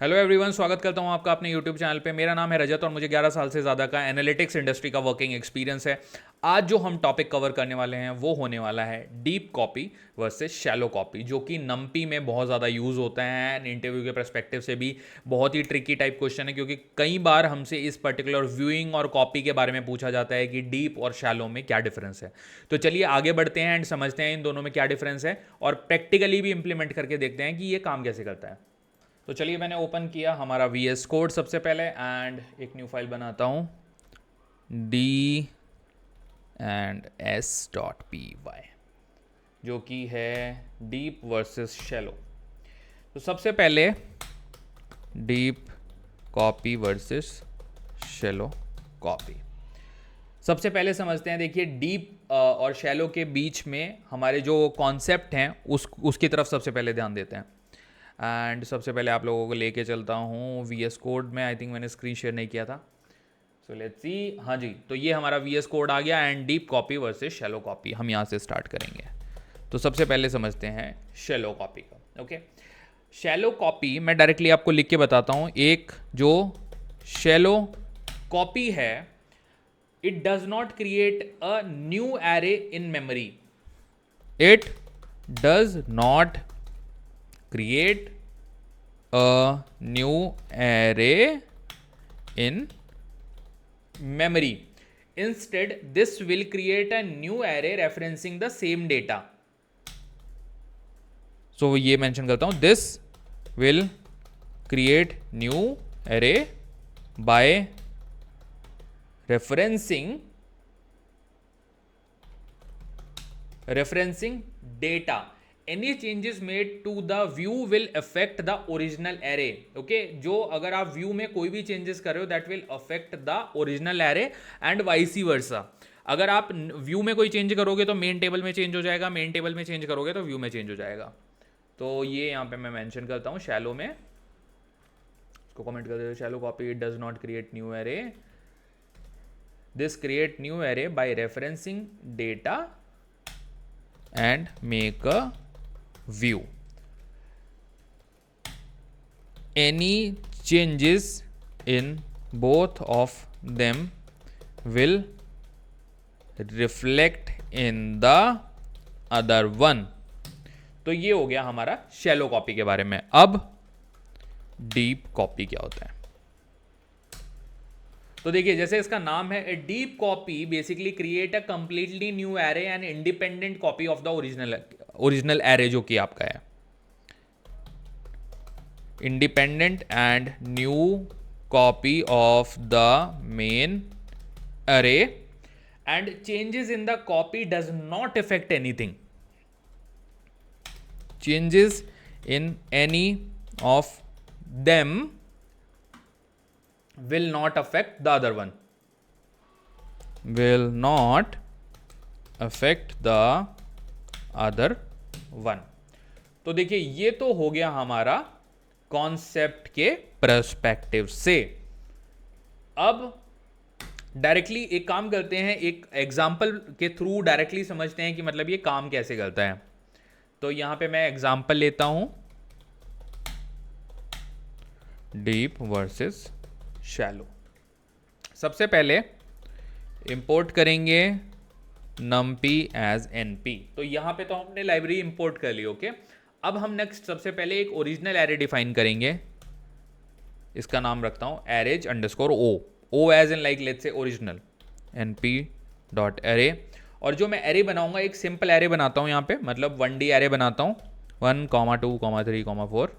Hello everyone, स्वागत करता हूं आपका अपने यूट्यूब चैनल पे। मेरा नाम है रजत और मुझे 11 साल से ज़्यादा का एनालिटिक्स इंडस्ट्री का वर्किंग एक्सपीरियंस है। आज जो हम टॉपिक कवर करने वाले हैं वो होने वाला है deep copy versus shallow copy, जो कि नमपी में बहुत ज़्यादा यूज़ होता है एंड इंटरव्यू के पर्सपेक्टिव से भी बहुत ही ट्रिकी टाइप क्वेश्चन है, क्योंकि कई बार हमसे इस पर्टिकुलर व्यूइंग और कॉपी के बारे में पूछा जाता है कि डीप और शैलो में क्या डिफरेंस है। तो चलिए आगे बढ़ते हैं एंड समझते हैं इन दोनों में क्या डिफरेंस है और प्रैक्टिकली भी इंप्लीमेंट करके देखते हैं कि ये काम कैसे करता है। तो चलिए मैंने ओपन किया हमारा VS कोड सबसे पहले एंड एक न्यू फाइल बनाता हूँ D&S.py, जो कि है डीप वर्सेस शैलो। तो सबसे पहले deep copy versus shallow copy सबसे पहले समझते हैं। देखिए, डीप और शैलो के बीच में हमारे जो कॉन्सेप्ट हैं उसकी तरफ सबसे पहले ध्यान देते हैं। एंड सबसे पहले आप लोगों को लेके चलता हूँ VS कोड में। आई थिंक मैंने स्क्रीन शेयर नहीं किया था, सो लेट्स सी। हाँ जी, तो ये हमारा VS कोड आ गया and deep copy versus shallow copy हम यहाँ से स्टार्ट करेंगे। तो सबसे पहले समझते हैं शैलो कॉपी का। ओके, शैलो कॉपी मैं डायरेक्टली आपको लिख के बताता हूँ। एक जो शैलो कॉपी है, it does not create a new array in memory. It does not create a new array in memory. Instead, this will create a new array referencing the same data. So ये mention करता हूं, this will create new array by referencing data. Any changes made to the view will affect the original array. Okay, जो अगर आप view में कोई भी changes कर रहे हो that will affect the original array and vice versa. अगर आप व्यू में कोई चेंज करोगे तो मेन टेबल में चेंज हो जाएगा, मेन टेबल में चेंज करोगे तो व्यू में चेंज हो जाएगा। तो ये यहाँ पे मैं मेंशन करता हूँ शैलो में, इसको कमेंट कर देते। Shallow copy does not create new array, this create new array by referencing data and make a view. Any changes in both of them will reflect in the other one. तो ये हो गया हमारा shallow copy के बारे में। अब deep copy क्या होता है? तो देखिए, जैसे इसका नाम है, a deep copy basically create a completely new array and independent copy of the original array जो कि आपका है। Independent and new copy of the main array and changes in the copy does not affect anything. Changes in any of them will not affect the other one. Will not affect the other one. तो देखिए, ये तो हो गया हमारा concept के perspective से। अब डायरेक्टली एक काम करते हैं, एक एग्जांपल के थ्रू डायरेक्टली समझते हैं कि मतलब ये काम कैसे करता है। तो यहां पे मैं एग्जांपल लेता हूं डीप वर्सेस शैलो। सबसे पहले इंपोर्ट करेंगे numpy एज np। तो यहां पे तो हमने लाइब्रेरी इंपोर्ट कर ली। ओके, अब हम नेक्स्ट सबसे पहले एक ओरिजिनल एरे डिफाइन करेंगे। इसका नाम रखता हूं arrays underscore o as in like let's say original np dot array. और जो मैं एरे बनाऊंगा, एक सिंपल एरे बनाता हूं यहाँ पे, मतलब 1D एरे बनाता हूं। 1, 2, 3, 4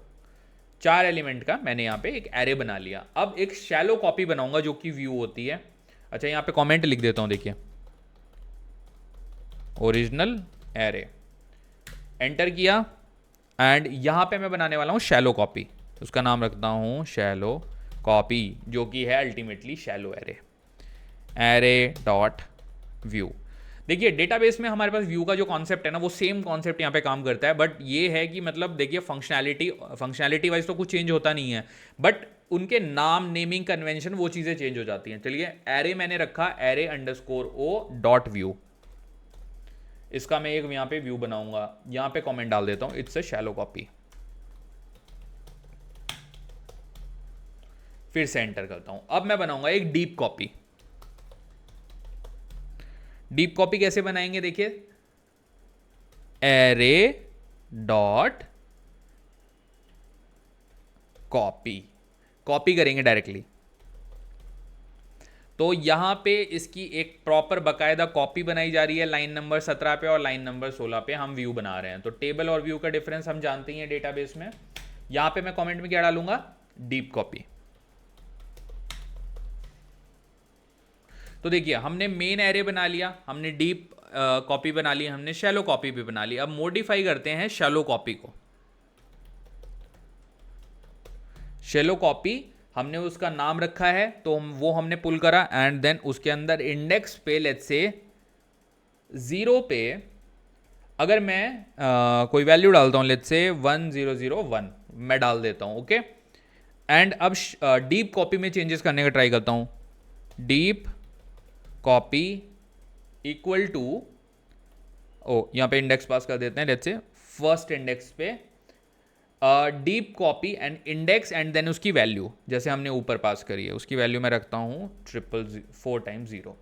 4 एलिमेंट का मैंने यहाँ पे एक एरे बना लिया। अब एक शैलो कॉपी बनाऊंगा जो कि व्यू होती है। अच्छा, यहाँ पे कमेंट लिख देता हूँ, देखिए ओरिजिनल एरे, एंटर किया एंड यहाँ पे मैं बनाने वाला हूँ शैलो कॉपी। उसका नाम रखता हूँ शैलो कॉपी, जो कि है ultimately shallow array, array dot view. देखिए, डेटाबेस में हमारे पास व्यू का जो कॉन्सेप्ट है ना, वो सेम कॉन्सेप्ट यहाँ पे काम करता है, बट ये है कि मतलब देखिए फंक्शनैलिटी वाइज तो कुछ चेंज होता नहीं है, बट उनके नाम, नेमिंग कन्वेंशन, वो चीज़ें चेंज हो जाती हैं। चलिए, एरे मैंने रखा array underscore O dot view. इसका मैं एक यहाँ पे व्यू बनाऊंगा, यहाँ पे कॉमेंट डाल देता हूँ, इट्स अ शैलो कॉपी। फिर से एंटर करता हूं। अब मैं बनाऊंगा एक डीप कॉपी। डीप कॉपी कैसे बनाएंगे, देखिए, एरे डॉट कॉपी, कॉपी करेंगे डायरेक्टली। तो यहां पे इसकी एक प्रॉपर बकायदा कॉपी बनाई जा रही है लाइन नंबर 17 पे और लाइन नंबर 16 पे हम व्यू बना रहे हैं। तो टेबल और व्यू का डिफरेंस हम जानते ही हैं डेटाबेस में। यहां पे मैं कमेंट में क्या डालूंगा, डीप कॉपी। तो देखिए हमने मेन एरे बना लिया, हमने डीप कॉपी बना ली, हमने शैलो कॉपी भी बना ली। अब मॉडिफाई करते हैं शैलो कॉपी को। शैलो कॉपी हमने उसका नाम रखा है, तो वो हमने पुल करा एंड देन उसके अंदर इंडेक्स पे लेट्स से 0 पे अगर मैं कोई वैल्यू डालता हूं, लेट्स से 1001 मैं डाल देता हूं, ओके। एंड अब डीप कॉपी में चेंजेस करने का ट्राई करता हूं। डीप कॉपी इक्वल टू, यहां पे इंडेक्स पास कर देते हैं, लेट्स से फर्स्ट इंडेक्स पे deep copy and index and then उसकी वैल्यू जैसे हमने ऊपर पास करी है उसकी वैल्यू मैं रखता हूं 4 टाइम्स 0।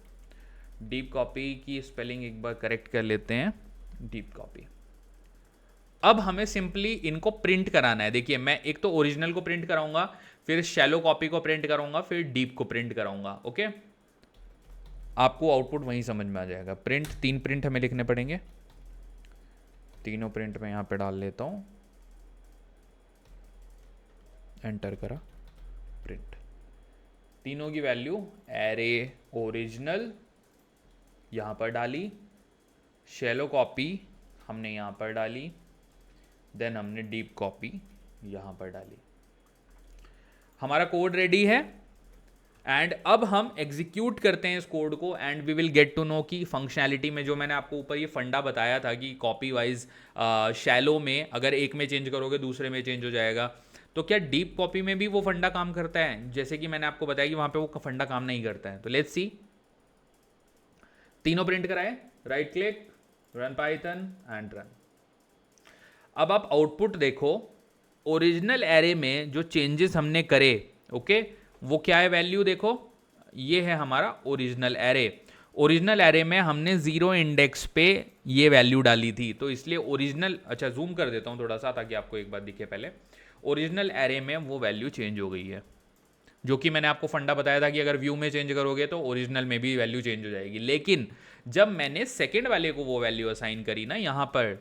डीप कॉपी की स्पेलिंग एक बार करेक्ट कर लेते हैं, डीप कॉपी। अब हमें सिंपली इनको प्रिंट कराना है। देखिए मैं एक तो ओरिजिनल को प्रिंट कराऊंगा, फिर शैलो कॉपी को प्रिंट करूंगा, फिर डीप को प्रिंट कराऊंगा, ओके। आपको आउटपुट वहीं समझ में आ जाएगा। प्रिंट, 3 प्रिंट हमें लिखने पड़ेंगे, तीनों प्रिंट मैं यहां पे डाल लेता हूं, एंटर करा, प्रिंट। तीनों की वैल्यू एरे ओरिजिनल यहां पर डाली, शैलो कॉपी हमने यहां पर डाली, देन हमने डीप कॉपी यहां पर डाली। हमारा कोड रेडी है एंड अब हम एग्जीक्यूट करते हैं इस कोड को and we will get to know कि फंक्शनैलिटी में जो मैंने आपको ऊपर ये फंडा बताया था कि कॉपी वाइज शैलो में अगर एक में चेंज करोगे दूसरे में चेंज हो जाएगा, तो क्या डीप कॉपी में भी वो फंडा काम करता है? जैसे कि मैंने आपको बताया कि वहां पे वो फंडा काम नहीं करता है। तो लेट्स सी, तीनों प्रिंट कराए, right click, run Python and run. अब आप आउटपुट देखो, ओरिजिनल एरे में जो चेंजेस हमने करे, ओके, वो क्या है वैल्यू देखो, ये है हमारा ओरिजिनल एरे। ओरिजिनल एरे में हमने 0 इंडेक्स पे ये वैल्यू डाली थी, तो इसलिए ओरिजिनल, अच्छा जूम कर देता हूं थोड़ा सा ताकि आपको एक बात दिखे। पहले ओरिजिनल एरे में वो वैल्यू चेंज हो गई है, जो कि मैंने आपको फंडा बताया था कि अगर व्यू में चेंज करोगे तो ओरिजिनल में भी वैल्यू चेंज हो जाएगी। लेकिन जब मैंने सेकेंड वाले को वो वैल्यू असाइन करी ना, यहां पर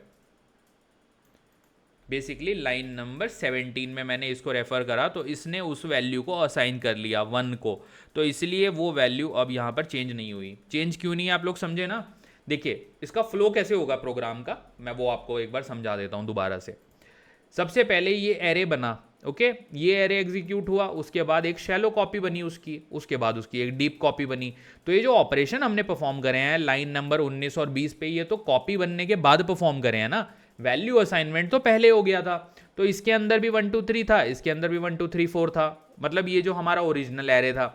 बेसिकली लाइन नंबर 17 में मैंने इसको रेफर करा, तो इसने उस वैल्यू को असाइन कर लिया 1 को, तो इसलिए वो वैल्यू अब यहां पर चेंज नहीं हुई। चेंज क्यों नहीं है आप लोग समझे ना? देखिए इसका फ्लो कैसे होगा प्रोग्राम का, मैं वो आपको एक बार समझा देता हूं दोबारा से। सबसे पहले ये एरे बना, ओके, ये एरे एग्जीक्यूट हुआ, उसके बाद एक शैलो कॉपी बनी उसकी, उसके बाद उसकी एक डीप कॉपी बनी। तो ये जो ऑपरेशन हमने परफॉर्म करे हैं लाइन नंबर 19 और 20 पे, ये तो कॉपी बनने के बाद परफॉर्म करे हैं ना, वैल्यू असाइनमेंट तो पहले हो गया था। तो इसके अंदर भी 1 2 3 था, इसके अंदर भी 1 2 3 4 था, मतलब ये जो हमारा ओरिजिनल एरे था।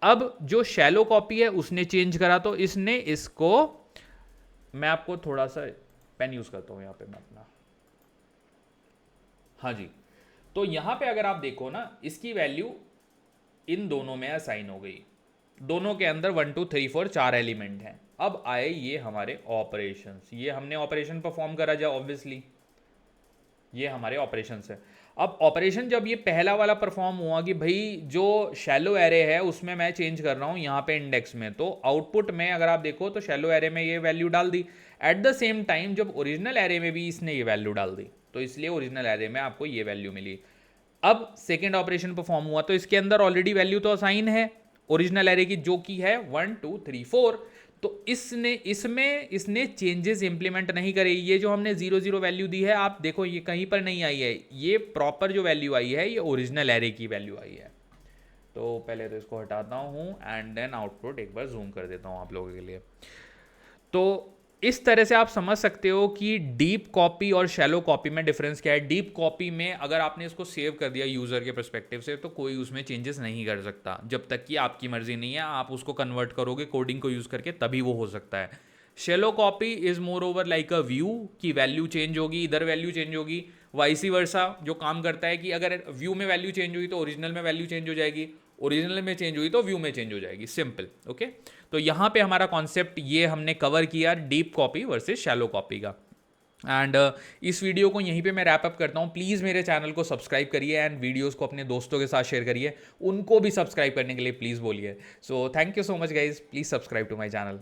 अब जो शैलो कॉपी है उसने चेंज करा, तो इसने इसको, मैं आपको थोड़ा सा पेन यूज करता हूं यहां पे मैं अपना, हाँ जी। तो यहां पे अगर आप देखो ना, इसकी वैल्यू इन दोनों में असाइन हो गई, दोनों के अंदर 1 2 3 4 4 एलिमेंट हैं। अब आए ये हमारे ऑपरेशंस, ये हमने ऑपरेशन परफॉर्म करा जा, ऑब्वियसली ये हमारे ऑपरेशंस है। अब ऑपरेशन जब ये पहला वाला परफॉर्म हुआ कि भाई जो शैलो एरे है उसमें मैं चेंज कर रहा हूं यहां पे इंडेक्स में, तो आउटपुट में अगर आप देखो तो शैलो एरे में ये वैल्यू डाल दी। एट द सेम टाइम जब ओरिजिनल एरे में भी इसने ये वैल्यू डाल दी, तो इसलिए ओरिजिनल एरे में आपको ये वैल्यू मिली। अब सेकेंड ऑपरेशन परफॉर्म हुआ, तो इसके अंदर ऑलरेडी वैल्यू तो असाइन है ओरिजिनल एरे की, जो की है 1 2 3 4। तो इसने चेंजेस इंप्लीमेंट नहीं करे। ये जो हमने 0 0 वैल्यू दी है, आप देखो ये कहीं पर नहीं आई है, ये प्रॉपर जो वैल्यू आई है ये ओरिजिनल एरे की वैल्यू आई है। तो पहले तो इसको हटाता हूं एंड देन आउटपुट एक बार जूम कर देता हूं आप लोगों के लिए। तो इस तरह से आप समझ सकते हो कि डीप कॉपी और शैलो कॉपी में डिफरेंस क्या है। डीप कॉपी में अगर आपने इसको सेव कर दिया यूजर के पर्सपेक्टिव से, तो कोई उसमें चेंजेस नहीं कर सकता जब तक कि आपकी मर्जी नहीं है, आप उसको कन्वर्ट करोगे कोडिंग को यूज करके, तभी वो हो सकता है। Shallow copy is more over like a view की वैल्यू चेंज होगी, इधर वैल्यू चेंज होगी, वाइसी वर्सा जो काम करता है कि अगर व्यू में वैल्यू चेंज हुई तो ओरिजिनल में वैल्यू चेंज हो जाएगी, ओरिजिनल में चेंज हुई तो व्यू में चेंज हो जाएगी, सिंपल। ओके, तो यहाँ पे हमारा कॉन्सेप्ट ये हमने कवर किया deep copy versus shallow copy का। एंड इस वीडियो को यहीं पे मैं रैप अप करता हूँ। प्लीज़ मेरे चैनल को सब्सक्राइब करिए एंड वीडियोस को अपने दोस्तों के साथ शेयर करिए, उनको भी सब्सक्राइब करने के लिए प्लीज़ बोलिए। So thank you so much guys, please subscribe to my channel.